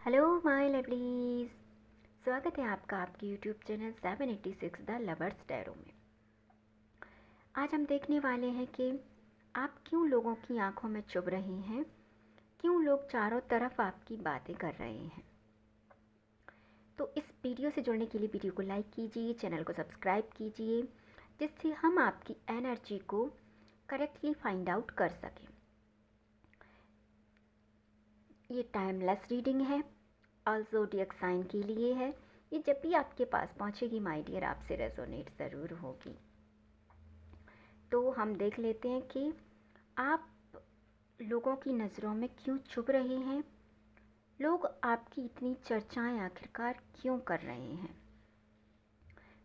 Hello my lovelies. स्वागत है आपका आपके YouTube channel 786 the lovers tarot में। आज हम देखने वाले हैं कि आप क्यों लोगों की आंखों में चुभ रहे हैं, क्यों लोग चारों तरफ आपकी बातें कर रहे हैं। तो इस वीडियो से जुड़ने के लिए वीडियो को लाइक कीजिए, चैनल को सब्सक्राइब कीजिए, जिससे हम आपकी एनर्जी को करेक्टली फाइंड आउट कर सकें। ये टाइमलेस रीडिंग है और ज़ोडिएक साइन के लिए है। ये जब भी आपके पास पहुंचेगी माय डियर, आपसे रेजोनेट ज़रूर होगी। तो हम देख लेते हैं कि आप लोगों की नज़रों में क्यों चुभ रहे हैं, लोग आपकी इतनी चर्चाएं आखिरकार क्यों कर रहे हैं।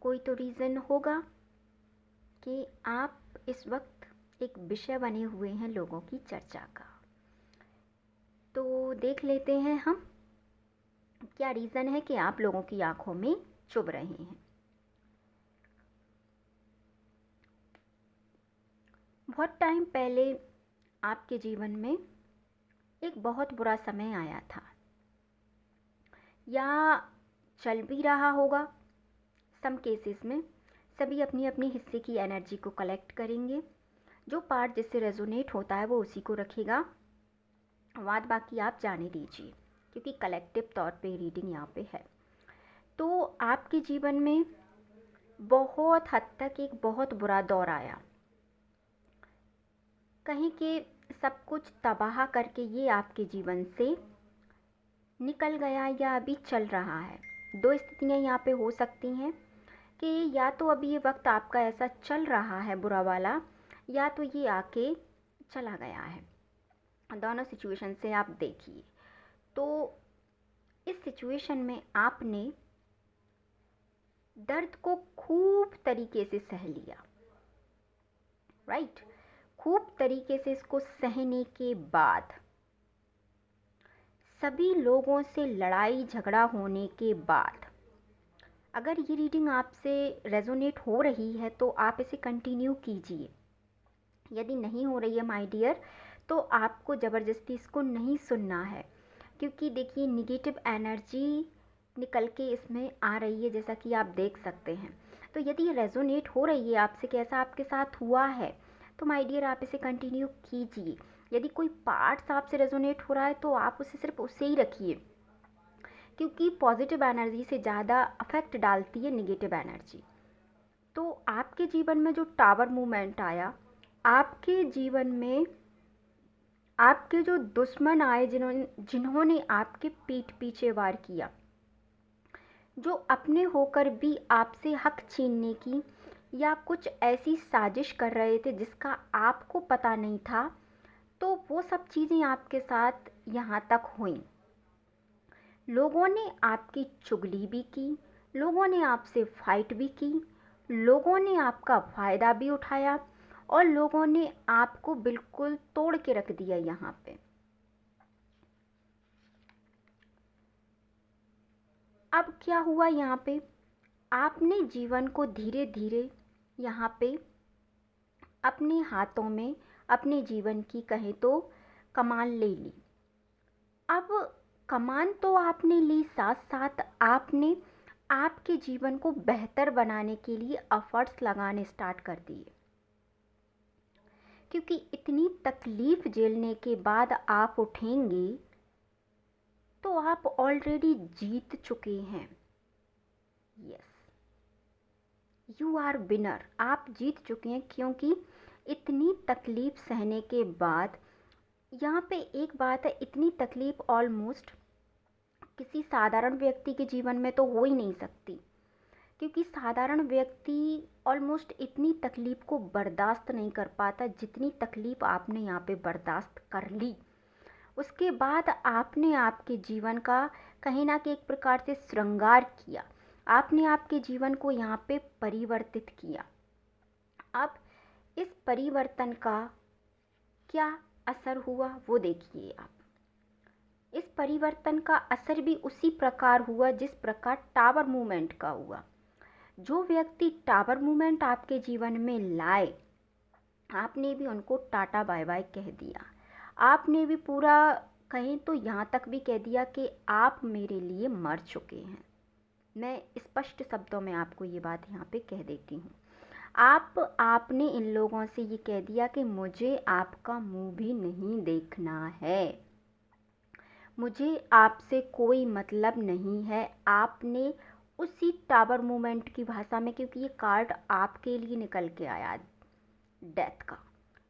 कोई तो रीज़न होगा कि आप इस वक्त एक विषय बने हुए हैं लोगों की चर्चा का। तो देख लेते हैं हम क्या रीज़न है कि आप लोगों की आंखों में चुभ रहे हैं। बहुत टाइम पहले आपके जीवन में एक बहुत बुरा समय आया था, या चल भी रहा होगा। सम केसेस में सभी अपनी अपनी हिस्से की एनर्जी को कलेक्ट करेंगे। जो पार्ट जिससे रेजोनेट होता है वो उसी को रखेगा, बाद बाकी आप जाने दीजिए, क्योंकि कलेक्टिव तौर पे रीडिंग यहाँ पे है। तो आपके जीवन में बहुत हद तक एक बहुत बुरा दौर आया, कहीं के सब कुछ तबाह करके ये आपके जीवन से निकल गया या अभी चल रहा है। दो स्थितियाँ यहाँ पे हो सकती हैं कि या तो अभी ये वक्त आपका ऐसा चल रहा है बुरा वाला, या तो ये आके चला गया है। दोनों सिचुएशन से आप देखिए। तो इस सिचुएशन में आपने दर्द को खूब तरीके से सह लिया, राइट। खूब तरीके से इसको सहने के बाद, सभी लोगों से लड़ाई झगड़ा होने के बाद, अगर ये रीडिंग आपसे रेजोनेट हो रही है तो आप इसे कंटिन्यू कीजिए। यदि नहीं हो रही है माय डियर, तो आपको ज़बरदस्ती इसको नहीं सुनना है, क्योंकि देखिए निगेटिव एनर्जी निकल के इसमें आ रही है, जैसा कि आप देख सकते हैं। तो यदि रेजोनेट हो रही है आपसे कि ऐसा आपके साथ हुआ है, तो माय डियर आप इसे कंटिन्यू कीजिए। यदि कोई पार्ट्स आपसे रेजोनेट हो रहा है तो आप उसे सिर्फ उसे ही रखिए, क्योंकि पॉजिटिव एनर्जी से ज़्यादा अफेक्ट डालती है निगेटिव एनर्जी। तो आपके जीवन में जो टावर मूवमेंट आया, आपके जीवन में आपके जो दुश्मन आए, जिन्होंने आपके पीठ पीछे वार किया, जो अपने होकर भी आपसे हक छीनने की या कुछ ऐसी साजिश कर रहे थे जिसका आपको पता नहीं था, तो वो सब चीज़ें आपके साथ यहाँ तक हुई। लोगों ने आपकी चुगली भी की, लोगों ने आपसे फाइट भी की, लोगों ने आपका फ़ायदा भी उठाया, और लोगों ने आपको बिल्कुल तोड़ के रख दिया यहाँ पे। अब क्या हुआ यहाँ पे, आपने जीवन को धीरे धीरे यहाँ पे अपने हाथों में, अपने जीवन की कहें तो कमान ले ली। अब कमान तो आपने ली, साथ साथ आपने आपके जीवन को बेहतर बनाने के लिए एफर्ट्स लगाने स्टार्ट कर दिए, क्योंकि इतनी तकलीफ झेलने के बाद आप उठेंगे तो आप ऑलरेडी जीत चुके हैं। Yes, you are winner. आप जीत चुके हैं, क्योंकि इतनी तकलीफ सहने के बाद, यहाँ पे एक बात है, इतनी तकलीफ ऑलमोस्ट किसी साधारण व्यक्ति के जीवन में तो हो ही नहीं सकती, क्योंकि साधारण व्यक्ति ऑलमोस्ट इतनी तकलीफ़ को बर्दाश्त नहीं कर पाता जितनी तकलीफ़ आपने यहाँ पे बर्दाश्त कर ली। उसके बाद आपने आपके जीवन का कहीं ना कहीं एक प्रकार से श्रृंगार किया, आपने आपके जीवन को यहाँ पे परिवर्तित किया। अब इस परिवर्तन का क्या असर हुआ वो देखिए आप। इस परिवर्तन का असर भी उसी प्रकार हुआ जिस प्रकार टावर मूवमेंट का हुआ। जो व्यक्ति टावर मूवमेंट आपके जीवन में लाए, आपने भी उनको टाटा बाय बाय कह दिया, आपने भी पूरा कहें तो यहाँ तक भी कह दिया कि आप मेरे लिए मर चुके हैं। मैं स्पष्ट शब्दों में आपको ये बात यहाँ पे कह देती हूँ। आपने इन लोगों से ये कह दिया कि मुझे आपका मुंह भी नहीं देखना है, मुझे आपसे कोई मतलब नहीं है। आपने उसी टावर मूवमेंट की भाषा में, क्योंकि ये कार्ड आपके लिए निकल के आया डेथ का,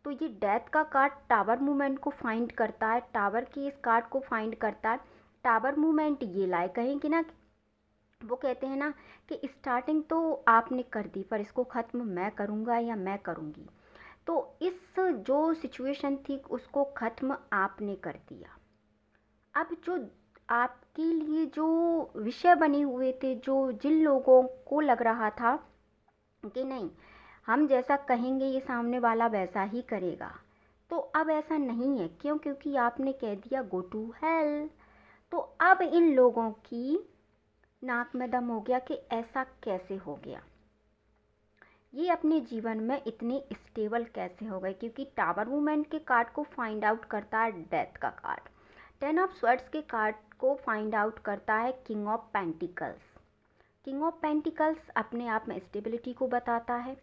तो ये डेथ का कार्ड टावर मूवमेंट को फाइंड करता है, टावर के इस कार्ड को फाइंड करता है। टावर मूवमेंट ये लाए, कहेंगे ना, वो कहते हैं ना कि स्टार्टिंग तो आपने कर दी पर इसको ख़त्म मैं करूँगा या मैं करूँगी। तो इस जो सिचुएशन थी उसको ख़त्म आपने कर दिया। अब जो आपके लिए जो विषय बने हुए थे, जो जिन लोगों को लग रहा था कि नहीं हम जैसा कहेंगे ये सामने वाला वैसा ही करेगा, तो अब ऐसा नहीं है। क्यों? क्योंकि आपने कह दिया गो टू हेल। तो अब इन लोगों की नाक में दम हो गया कि ऐसा कैसे हो गया, ये अपने जीवन में इतने स्टेबल कैसे हो गए, क्योंकि टावर मूवमेंट के कार्ड को फाइंड आउट करता है डेथ का कार्ड, 10 ऑफ स्वर्ड्स के कार्ड को फाइंड आउट करता है king of pentacles. King of pentacles अपने आप में स्टेबिलिटी को बताता है,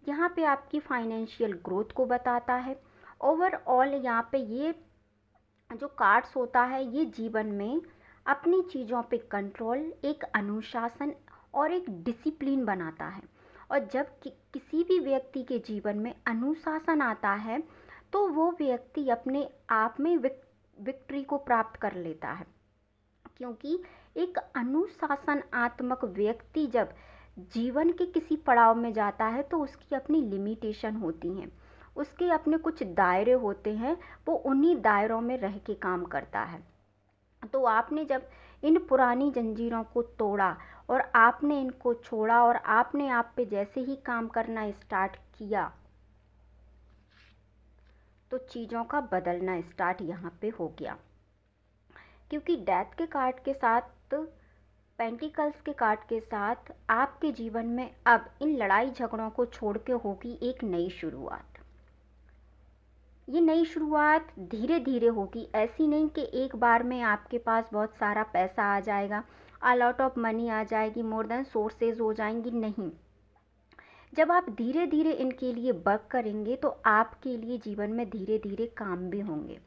यहाँ पे आपकी फाइनेंशियल ग्रोथ को बताता है। ओवरऑल यहाँ पे ये जो कार्ड्स होता है ये जीवन में अपनी चीज़ों पे कंट्रोल, एक अनुशासन और एक डिसिप्लिन बनाता है। और जब किसी भी व्यक्ति के जीवन में अनुशासन आता है तो वो व्यक्ति अपने आप में विक्ट्री को प्राप्त कर लेता है, क्योंकि एक अनुशासनात्मक व्यक्ति जब जीवन के किसी पड़ाव में जाता है तो उसकी अपनी लिमिटेशन होती हैं, उसके अपने कुछ दायरे होते हैं, वो उन्हीं दायरों में रह के काम करता है। तो आपने जब इन पुरानी जंजीरों को तोड़ा और आपने इनको छोड़ा और आपने आप पे जैसे ही काम करना स्टार्ट किया तो चीज़ों का बदलना स्टार्ट यहाँ पे हो गया। क्योंकि डेथ के कार्ड के साथ, पेंटिकल्स के कार्ड के साथ आपके जीवन में अब इन लड़ाई झगड़ों को छोड़ के होगी एक नई शुरुआत। ये नई शुरुआत धीरे धीरे होगी, ऐसी नहीं कि एक बार में आपके पास बहुत सारा पैसा आ जाएगा, अ लॉट ऑफ मनी आ जाएगी, मोर देन सोर्सेज हो जाएंगी, नहीं। जब आप धीरे धीरे इनके लिए वर्क करेंगे तो आपके लिए जीवन में धीरे धीरे काम भी होंगे।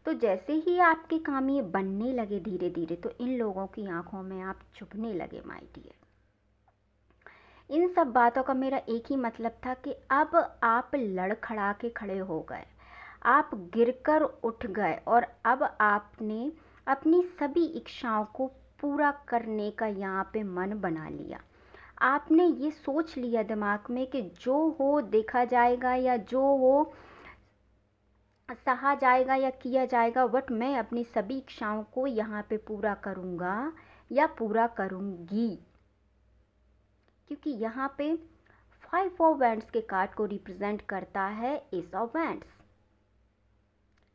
तो जैसे ही आपके काम ये बनने लगे धीरे धीरे तो इन लोगों की आंखों में आप चुभने लगे माय डियर। इन सब बातों का मेरा एक ही मतलब था कि अब आप लड़खड़ा के खड़े हो गए, आप गिरकर उठ गए और अब आपने अपनी सभी इच्छाओं को पूरा करने का यहाँ पे मन बना लिया। आपने ये सोच लिया दिमाग में कि जो हो देखा जाएगा या जो हो सहा जाएगा या किया जाएगा, बट मैं अपनी सभी इच्छाओं को यहाँ पे पूरा करूँगा या पूरा करूँगी। क्योंकि यहाँ पे 5 ऑफ वैंड्स के कार्ड को रिप्रेजेंट करता है एस ऑफ वैंड्स।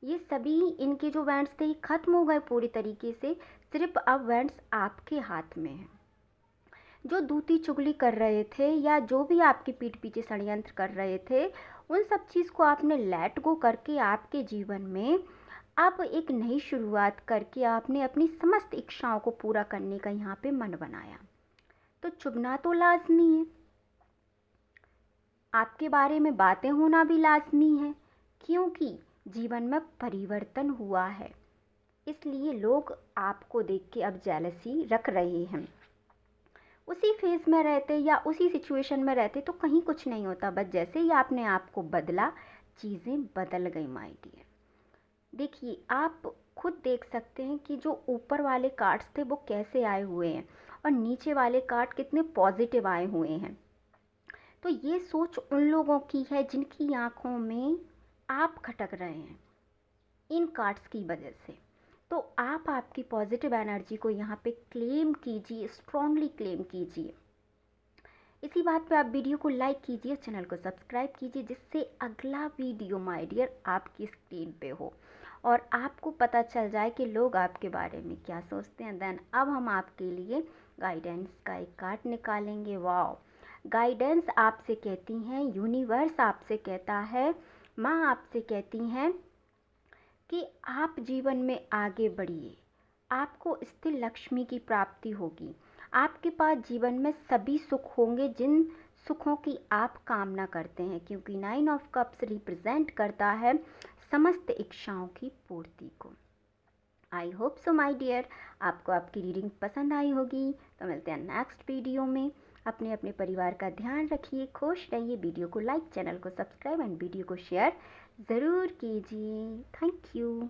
ये सभी इनके जो वैंड्स थे ये खत्म हो गए पूरी तरीके से, सिर्फ अब वैंड्स आपके हाथ में हैं। जो दूती चुगली कर रहे थे या जो भी आपके पीठ पीछे षड्यंत्र कर रहे थे, उन सब चीज़ को आपने लेट गो करके आपके जीवन में अब एक नई शुरुआत करके आपने अपनी समस्त इच्छाओं को पूरा करने का यहाँ पे मन बनाया। तो चुभना तो लाजमी है, आपके बारे में बातें होना भी लाजमी है, क्योंकि जीवन में परिवर्तन हुआ है, इसलिए लोग आपको देख के अब जेलसी रख रहे हैं। उसी फेज़ में रहते या उसी सिचुएशन में रहते तो कहीं कुछ नहीं होता, बस जैसे ही आपने आपको बदला चीज़ें बदल गई माय डियर। देखिए आप खुद देख सकते हैं कि जो ऊपर वाले कार्ड्स थे वो कैसे आए हुए हैं और नीचे वाले कार्ड कितने पॉजिटिव आए हुए हैं। तो ये सोच उन लोगों की है जिनकी आंखों में आप खटक रहे हैं इन कार्ड्स की वजह से। तो आप आपकी पॉजिटिव एनर्जी को यहाँ पे क्लेम कीजिए, स्ट्रांगली क्लेम कीजिए। इसी बात पे आप वीडियो को लाइक कीजिए, चैनल को सब्सक्राइब कीजिए, जिससे अगला वीडियो माय डियर आपकी स्क्रीन पे हो और आपको पता चल जाए कि लोग आपके बारे में क्या सोचते हैं। देन अब हम आपके लिए गाइडेंस का एक कार्ड निकालेंगे। वाओ, गाइडेंस आपसे कहती हैं, यूनिवर्स आपसे कहता है, माँ आपसे कहती हैं कि आप जीवन में आगे बढ़िए, आपको स्थिर लक्ष्मी की प्राप्ति होगी, आपके पास जीवन में सभी सुख होंगे जिन सुखों की आप कामना करते हैं, क्योंकि 9 ऑफ कप्स रिप्रेजेंट करता है समस्त इच्छाओं की पूर्ति को। I hope so my dear, आपको आपकी रीडिंग पसंद आई होगी। तो मिलते हैं नेक्स्ट वीडियो में। अपने अपने परिवार का ध्यान रखिए, खुश रहिए। वीडियो को लाइक, चैनल को सब्सक्राइब एंड वीडियो को शेयर ज़रूर कीजिए। Thank you.